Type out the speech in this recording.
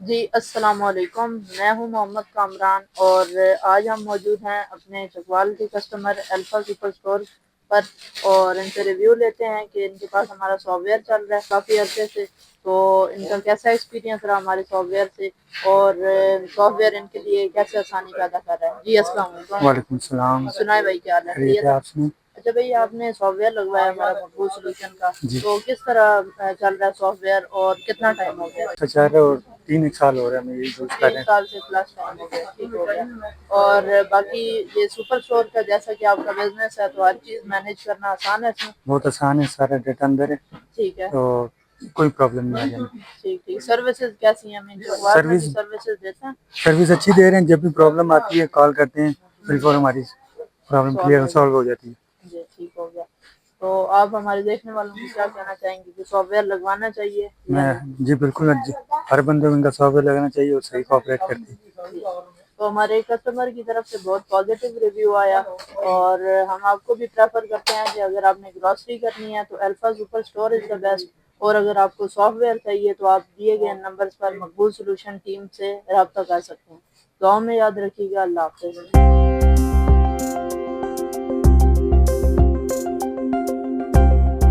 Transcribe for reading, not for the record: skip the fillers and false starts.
جی السلام علیکم، میں ہوں محمد کامران اور آج ہم موجود ہیں اپنے چکوال کے کسٹمر الفا سپر اسٹور پر اور ان سے ریویو لیتے ہیں کہ ان کے پاس ہمارا سافٹ ویئر چل رہا ہے کافی عرصے سے، تو ان کا کیسا ایکسپیرینس رہا ہمارے سافٹ ویئر سے اور سافٹ ویئر ان کے لیے کیسے آسانی پیدا کر رہا ہے۔ جی السلام علیکم۔ وعلیکم السلام۔ سنائے بھائی کیا حال ہے؟ خیریت ہے؟ آپ سنیں۔ اچھا بھائی، آپ نے سافٹ ویئر لگوایا ہمارا مقبول سولوشن کا، جی تو کس طرح چل رہا ہے سافٹ ویئر اور کتنا ٹائم ہو گیا؟ اچھا چل رہا ہے، اور 3 ایک سال ہو رہا ہے ہمیں یہی یوز کر رہے ایک ہیں۔ سال سے پلس ٹائم ہو گیا، ٹھیک ہو گیا۔ اور باقی یہ سپر اسٹور کا جیسا کہ آپ کا بزنس ہے تو ہر چیز مینیج کرنا آسان ہے اس میں؟ بہت آسان ہے، سارا ڈیٹا اندر ہے ٹھیک ہے، تو کوئی پرابلم نہیں آ جائے۔ ٹھیک ٹھیک۔ سروسز کیسی ہیں؟ ہمیں سروسز دیتے ہیں؟ سروس اچھی دے رہے ہیں، جب بھی پرابلم آتی ہے کال کرتے ہیں، بالکل ہماری پرابلم کلیئر سالو ہو جاتی ہے۔ جی ٹھیک ہو گیا۔ تو آپ ہمارے دیکھنے والوں کو کیا کہنا چاہیں گے کہ سافٹ ویئر لگوانا چاہیے؟ جی بالکل، ہر بندے کو ان کا سافٹ ویئر لگانا چاہیے اور صحیح کوآپریٹ کرتی ہے۔ تو ہمارے کسٹمر کی طرف سے بہت پازیٹیو ریویو آیا اور ہم آپ کو بھی پریفر کرتے ہیں کہ اگر آپ نے گراسری کرنی ہے تو alpha super store is the best, اور اگر آپ کو سافٹ ویئر چاہیے تو آپ دیے گئے نمبرز پر مقبول سولوشن ٹیم سے رابطہ کر سکتے ہیں۔ دعاؤں میں یاد رکھیے گا۔ اللہ حافظ۔